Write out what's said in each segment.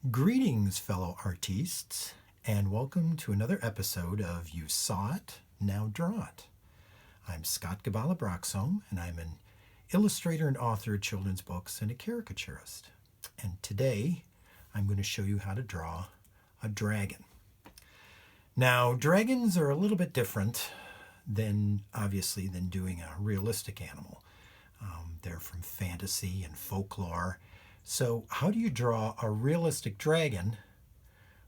Greetings, fellow artistes, and welcome to another episode of You Saw It, Now Draw It. I'm Scott Gabala Broxome, and I'm an illustrator and author of children's books and a caricaturist. And today, I'm going to show you how to draw a dragon. Now, dragons are a little bit different than doing a realistic animal. They're from fantasy and folklore. So how do you draw a realistic dragon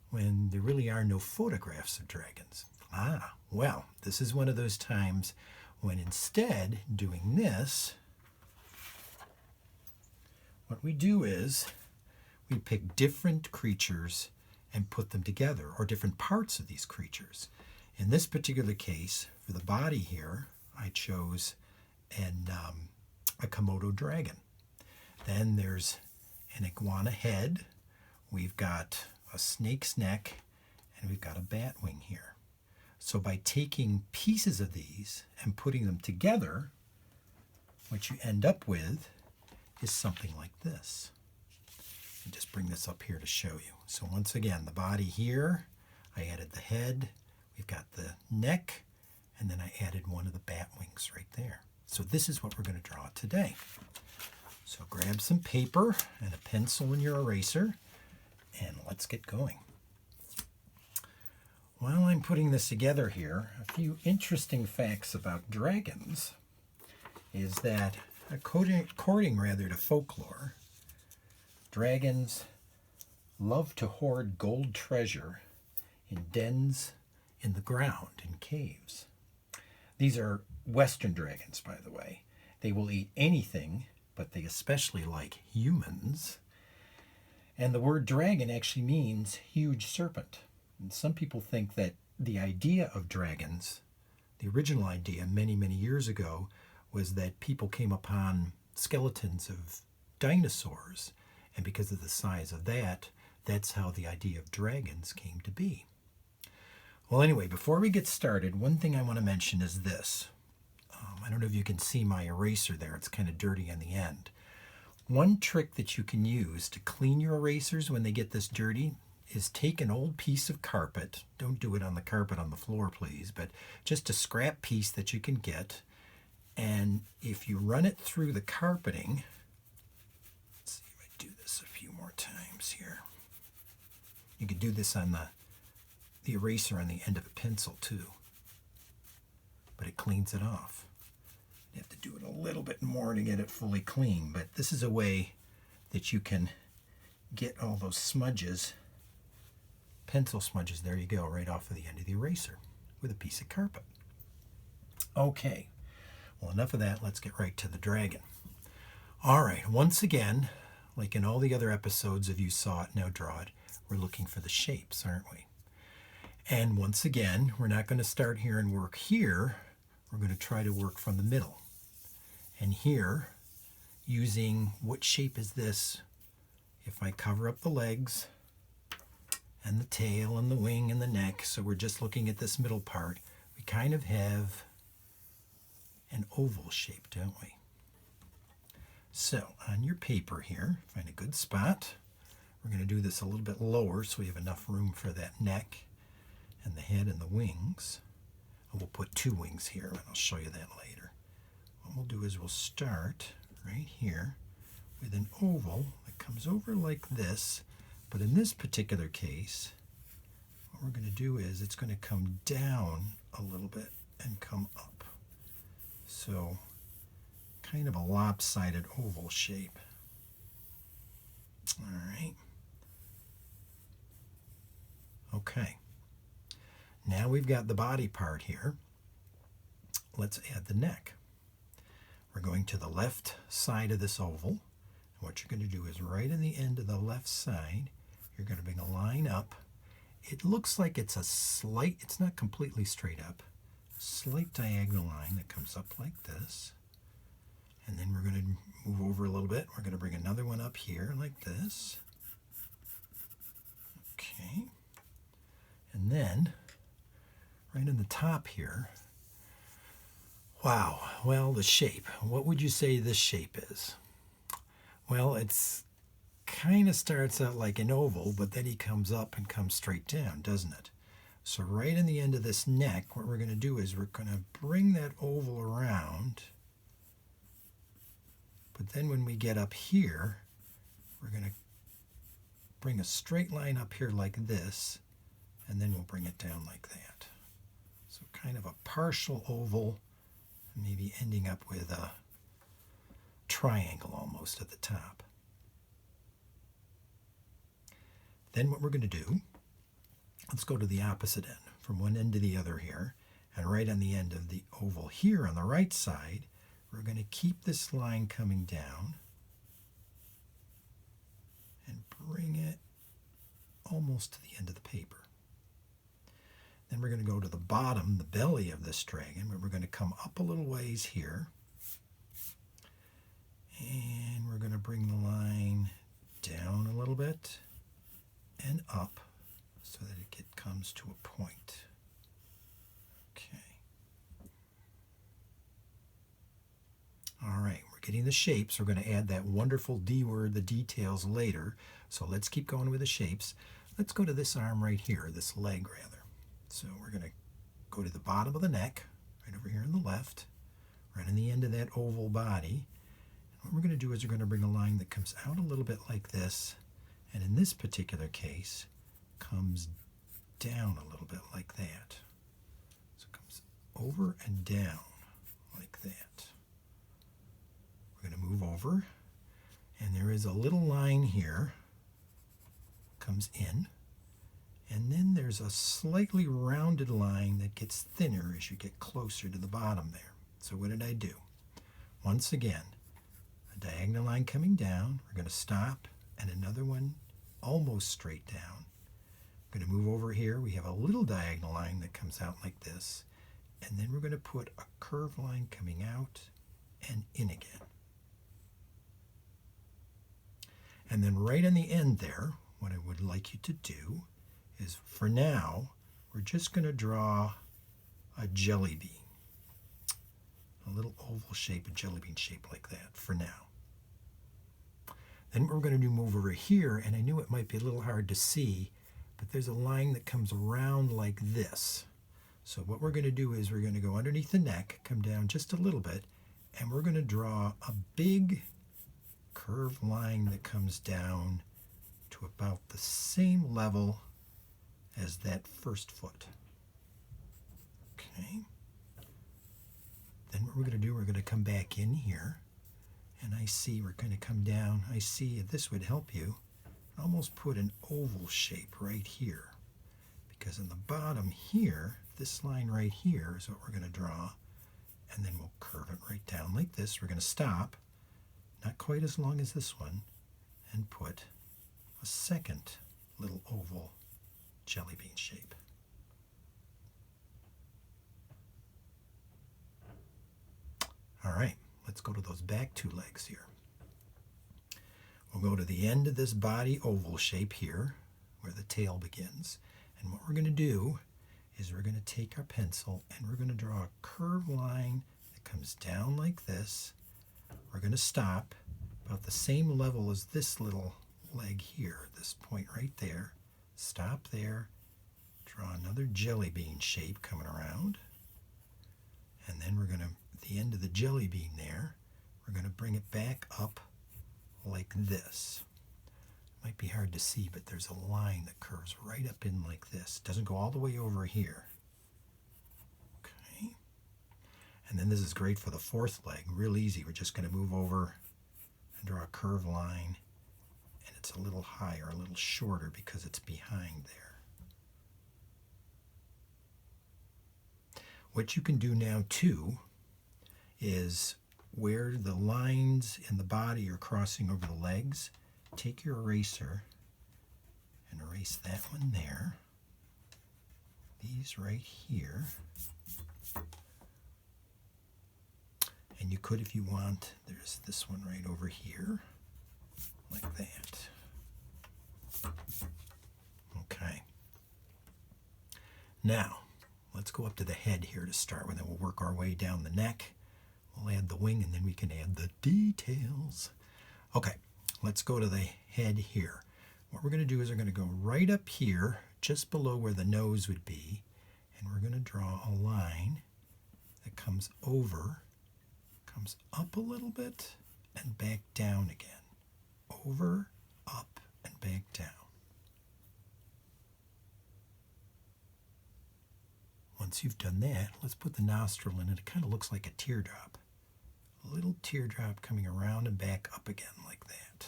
when there really are no photographs of dragons? Well, this is one of those times when instead doing this, what we do is we pick different creatures and put them together, or different parts of these creatures. In this particular case, for the body here, I chose a Komodo dragon. Then there's an iguana head, we've got a snake's neck, and we've got a bat wing here. So by taking pieces of these and putting them together, what you end up with is something like this. Let me just bring this up here to show you. So once again, the body here, I added the head, we've got the neck, and then I added one of the bat wings right there. So this is what we're going to draw today. So grab some paper and a pencil and your eraser, and let's get going. While I'm putting this together here, a few interesting facts about dragons is that, according to folklore, dragons love to hoard gold treasure in dens in the ground, in caves. These are Western dragons, by the way. They will eat anything, but they especially like humans. And the word dragon actually means huge serpent. And some people think that the idea of dragons, the original idea many, many years ago, was that people came upon skeletons of dinosaurs. And because of the size of that, that's how the idea of dragons came to be. Well, anyway, before we get started, one thing I want to mention is this. I don't know if you can see my eraser there. It's kind of dirty on the end. One trick that you can use to clean your erasers when they get this dirty is take an old piece of carpet. Don't do it on the carpet on the floor, please, but just a scrap piece that you can get. And if you run it through the carpeting, let's see if I do this a few more times here. You could do this on the eraser on the end of a pencil too, but it cleans it off. You have to do it a little bit more to get it fully clean, but this is a way that you can get all those smudges, pencil smudges, there you go, right off of the end of the eraser with a piece of carpet. Okay, well, enough of that. Let's get right to the dragon. All right, once again, like in all the other episodes of You Saw It, Now Draw It, we're looking for the shapes, aren't we? And once again, we're not going to start here and work here. We're going to try to work from the middle. And here, using what shape is this? If I cover up the legs and the tail and the wing and the neck, so we're just looking at this middle part, we kind of have an oval shape, don't we? So on your paper here, find a good spot. We're going to do this a little bit lower so we have enough room for that neck and the head and the wings. And we'll put two wings here, and I'll show you that later. What we'll do is we'll start right here with an oval that comes over like this, but in this particular case, what we're going to do is it's going to come down a little bit and come up. So kind of a lopsided oval shape. All right. Okay. Now we've got the body part here. Let's add the neck. We're going to the left side of this oval. And what you're going to do is right in the end of the left side, you're going to bring a line up. It looks like it's it's not completely straight up, a slight diagonal line that comes up like this. And then we're going to move over a little bit. We're going to bring another one up here like this. Okay. And then right in the top here, wow, well, the shape. What would you say this shape is? Well, it's kind of starts out like an oval, but then he comes up and comes straight down, doesn't it? So right in the end of this neck, what we're going to do is we're going to bring that oval around. But then when we get up here, we're going to bring a straight line up here like this, and then we'll bring it down like that. So kind of a partial oval, maybe ending up with a triangle almost at the top. Then what we're going to do, let's go to the opposite end, from one end to the other here, and right on the end of the oval here on the right side, we're going to keep this line coming down and bring it almost to the end of the paper. Then we're going to go to the bottom, the belly of this dragon, where we're going to come up a little ways here. And we're going to bring the line down a little bit and up so that it comes to a point. Okay. All right, we're getting the shapes. We're going to add that wonderful D word, the details, later. So let's keep going with the shapes. Let's go to this arm right here, this leg rather. So we're going to go to the bottom of the neck, right over here on the left, right on the end of that oval body. And what we're going to do is we're going to bring a line that comes out a little bit like this, and in this particular case, comes down a little bit like that. So it comes over and down like that. We're going to move over, and there is a little line here, comes in, and then there's a slightly rounded line that gets thinner as you get closer to the bottom there. So what did I do? Once again, a diagonal line coming down, we're going to stop, and another one almost straight down. I'm going to move over here. We have a little diagonal line that comes out like this, and then we're going to put a curved line coming out and in again. And then right on the end there, what I would like you to do is, for now, we're just going to draw a jelly bean. A little oval shape, a jelly bean shape like that for now. Then what we're going to do, move over here, and I knew it might be a little hard to see, but there's a line that comes around like this. So what we're going to do is we're going to go underneath the neck, come down just a little bit, and we're going to draw a big curved line that comes down to about the same level as that first foot. Okay. Then what we're going to do, we're going to come back in here, and I see we're going to come down. I see this would help you. Almost put an oval shape right here, because in the bottom here, this line right here is what we're going to draw, and then we'll curve it right down like this. We're going to stop, not quite as long as this one, and put a second little oval jelly bean shape. All right, let's go to those back two legs here. We'll go to the end of this body oval shape here, where the tail begins. And what we're going to do is we're going to take our pencil and we're going to draw a curved line that comes down like this. We're going to stop about the same level as this little leg here, this point right there. Stop there, draw another jelly bean shape coming around. And then we're going to, at the end of the jelly bean there, we're going to bring it back up like this. Might be hard to see, but there's a line that curves right up in like this. Doesn't go all the way over here. Okay. And then this is great for the fourth leg. Real easy. We're just going to move over and draw a curved line. And it's a little higher, a little shorter because it's behind there. What you can do now too is where the lines in the body are crossing over the legs, take your eraser and erase that one there. These right here. And you could, if you want, there's this one right over here, like that. Okay. Now, let's go up to the head here to start with, and we'll work our way down the neck. We'll add the wing, and then we can add the details. Okay, let's go to the head here. What we're going to do is we're going to go right up here, just below where the nose would be, and we're going to draw a line that comes over, comes up a little bit, and back down again. Over, up, and back down. Once you've done that, let's put the nostril in it. It kind of looks like a teardrop. A little teardrop coming around and back up again like that.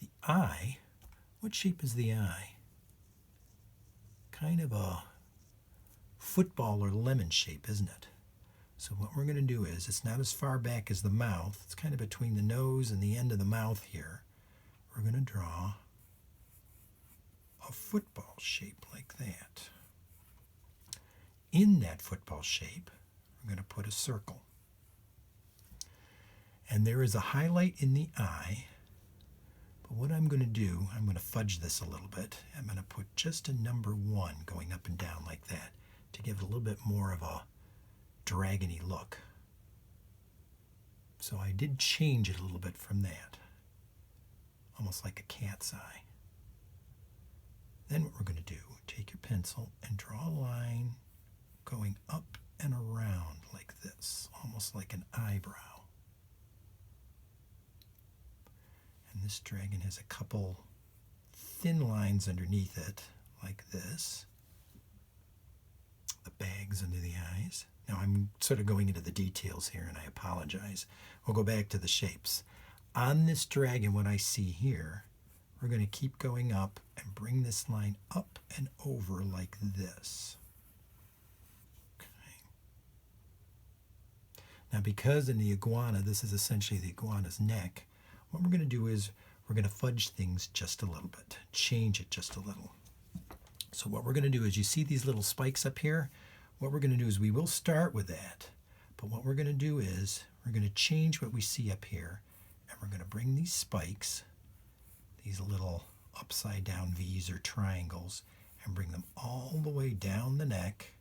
The eye, what shape is the eye? Kind of a football or lemon shape, isn't it? So what we're going to do is, it's not as far back as the mouth. It's kind of between the nose and the end of the mouth here. We're going to draw a football shape like that. In that football shape, we're going to put a circle. And there is a highlight in the eye. But what I'm going to do, I'm going to fudge this a little bit. I'm going to put just a number 1 going up and down like that to give it a little bit more of a dragony look. So I did change it a little bit from that. Almost like a cat's eye. Then what we're going to do, take your pencil and draw a line going up and around like this, almost like an eyebrow. And this dragon has a couple thin lines underneath it, like this. The bags under the eyes. Now I'm sort of going into the details here, and I apologize. We'll go back to the shapes. On this dragon, what I see here, we're going to keep going up and bring this line up and over like this. Okay. Now because in the iguana, this is essentially the iguana's neck, what we're going to do is we're going to fudge things just a little bit, change it just a little. So what we're going to do is, you see these little spikes up here? What we're going to do is, we will start with that, but what we're going to do is we're going to change what we see up here, and we're going to bring these spikes, these little upside down V's or triangles, and bring them all the way down the neck.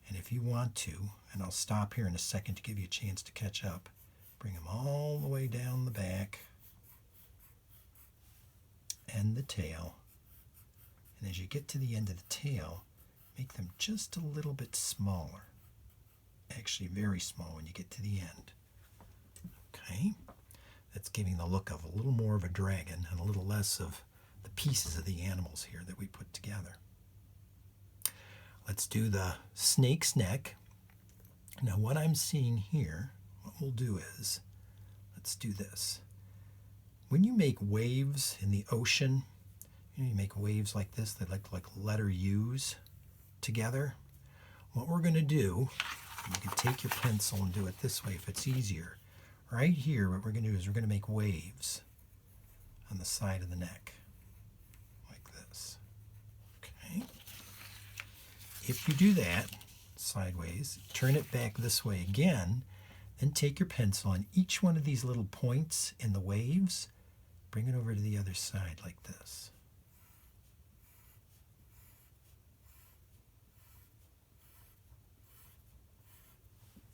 And if you want to, and I'll stop here in a second to give you a chance to catch up, bring them all the way down the back and the tail. And as you get to the end of the tail, make them just a little bit smaller. Actually, very small when you get to the end. Okay? That's giving the look of a little more of a dragon and a little less of the pieces of the animals here that we put together. Let's do the snake's neck. Now what I'm seeing here, what we'll do is, let's do this. When you make waves in the ocean, you make waves like this, they look like letter U's together. What we're going to do, you can take your pencil and do it this way if it's easier. Right here, what we're going to do is we're going to make waves on the side of the neck, like this. Okay. If you do that sideways, turn it back this way again, then take your pencil and each one of these little points in the waves, bring it over to the other side like this.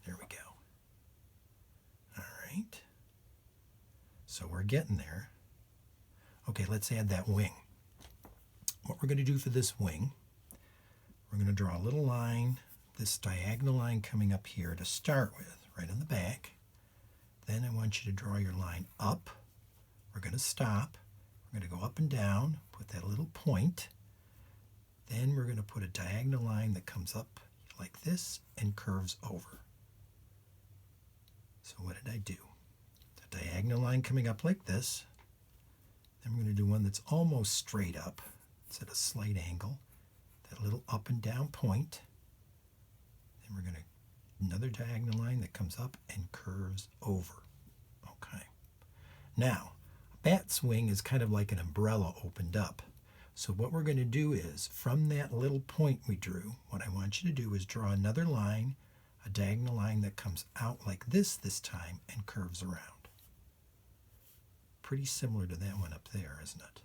There we go. All right. So we're getting there. Okay, let's add that wing. What we're going to do for this wing, we're going to draw a little line, this diagonal line coming up here to start with, right on the back. Then I want you to draw your line up. We're going to stop. We're going to go up and down, put that little point. Then we're going to put a diagonal line that comes up like this and curves over. So what did I do? The diagonal line coming up like this. Then we're going to do one that's almost straight up. It's at a slight angle. That little up and down point. Then we're going to another diagonal line that comes up and curves over. Okay. Now, a bat's wing is kind of like an umbrella opened up. So what we're going to do is, from that little point we drew, what I want you to do is draw another line, a diagonal line that comes out like this time and curves around. Pretty similar to that one up there, isn't it?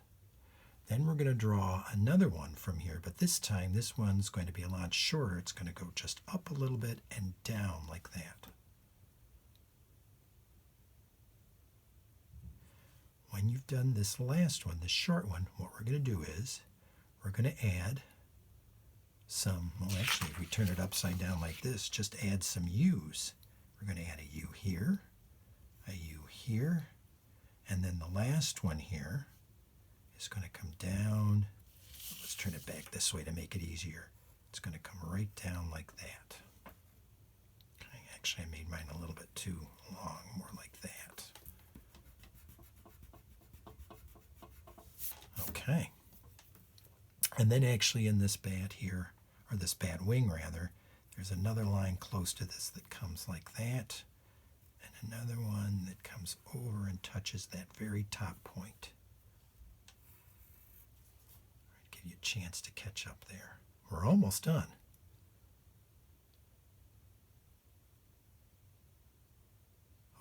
Then we're going to draw another one from here, but this time this one's going to be a lot shorter. It's going to go just up a little bit and down like that. we've done this last one, the short one, what we're going to do is we're going to add some, well actually if we turn it upside down like this, just add some U's. We're going to add a U here, a U here, and then the last one here is going to come down. Let's turn it back this way to make it easier. It's going to come right down like that. Okay, actually I made mine a little bit too long, more like that. Okay. And then actually in this bat here, or this bat wing rather, there's another line close to this that comes like that, and another one that comes over and touches that very top point. Give you a chance to catch up there. We're almost done.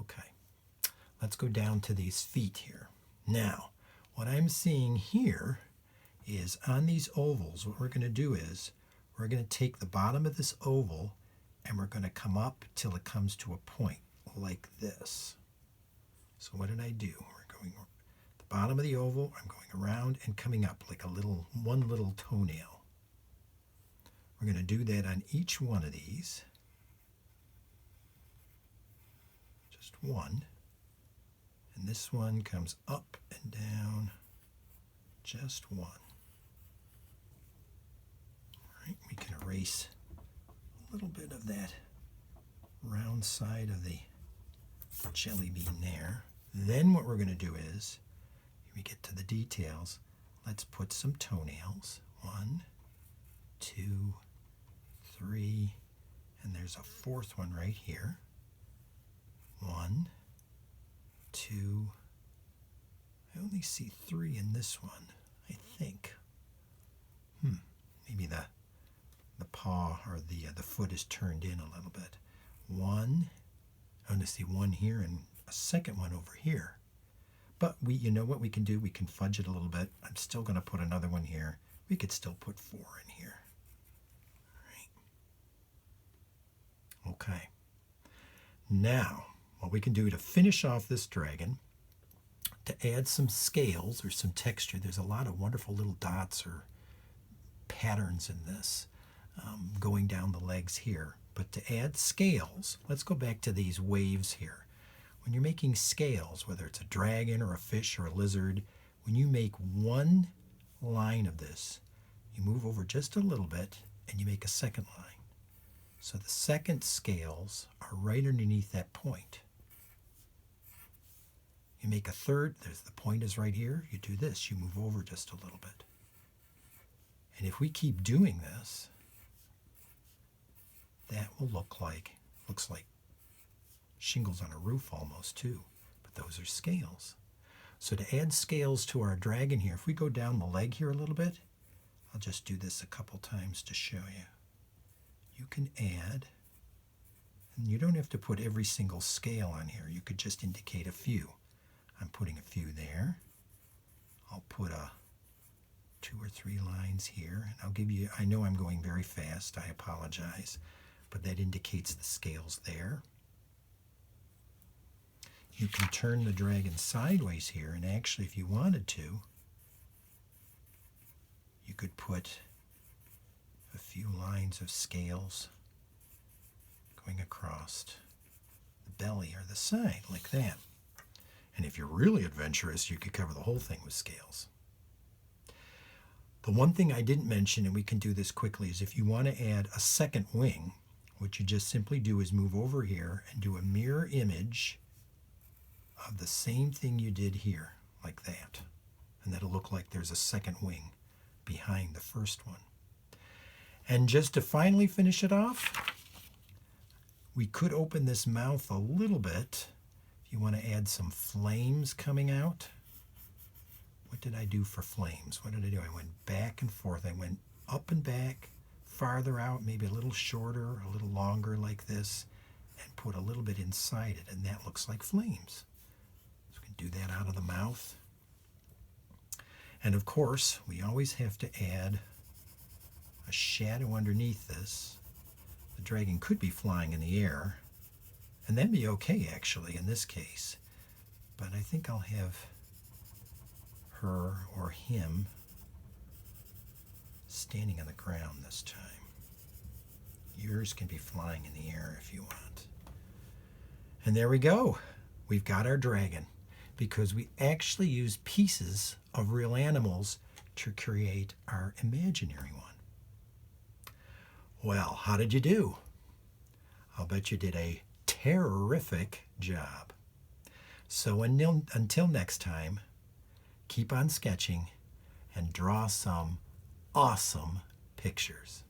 Okay, let's go down to these feet here. Now, what I'm seeing here is on these ovals, what we're going to do is we're going to take the bottom of this oval and we're going to come up till it comes to a point like this. So what did I do? We're going the bottom of the oval, I'm going around and coming up like one little toenail. We're going to do that on each one of these. Just one. And this one comes up and down, just one. All right, we can erase a little bit of that round side of the jelly bean there. Then what we're going to do is, when we get to the details, let's put some toenails. 1, 2, 3, and there's a fourth one right here. 1, 2, I only see 3 in this one, I think. Maybe the paw or the foot is turned in a little bit. 1, I only see 1 here and a second one over here. But you know what we can do? We can fudge it a little bit. I'm still going to put another one here. We could still put 4 in here. All right. Okay. Now, what we can do to finish off this dragon, to add some scales or some texture, there's a lot of wonderful little dots or patterns in this going down the legs here. But to add scales, let's go back to these waves here. When you're making scales, whether it's a dragon or a fish or a lizard, when you make one line of this, you move over just a little bit and you make a second line. So the second scales are right underneath that point. You make a third, the point is right here, you do this, you move over just a little bit. And if we keep doing this, that will looks like shingles on a roof almost too, but those are scales. So to add scales to our dragon here, if we go down the leg here a little bit, I'll just do this a couple times to show you. You can add, and you don't have to put every single scale on here, you could just indicate a few. I'm putting a few there. I'll put 2 or 3 lines here, and I'll give you, I know I'm going very fast, I apologize, but that indicates the scales there. You can turn the dragon sideways here, and actually if you wanted to, you could put a few lines of scales going across the belly or the side like that. And if you're really adventurous, you could cover the whole thing with scales. The one thing I didn't mention, and we can do this quickly, is if you want to add a second wing, what you just simply do is move over here and do a mirror image of the same thing you did here, like that. And that'll look like there's a second wing behind the first one. And just to finally finish it off, we could open this mouth a little bit. If you want to add some flames coming out. What did I do for flames? What did I do? I went back and forth. I went up and back, farther out, maybe a little shorter, a little longer like this, and put a little bit inside it, and that looks like flames. So we can do that out of the mouth. And of course, we always have to add a shadow underneath this. The dragon could be flying in the air, and that'd be okay actually in this case. But I think I'll have her or him standing on the ground this time. Yours can be flying in the air if you want. And there we go. We've got our dragon because we actually use pieces of real animals to create our imaginary one. Well, how did you do? I'll bet you did a terrific job. So until next time, keep on sketching and draw some awesome pictures.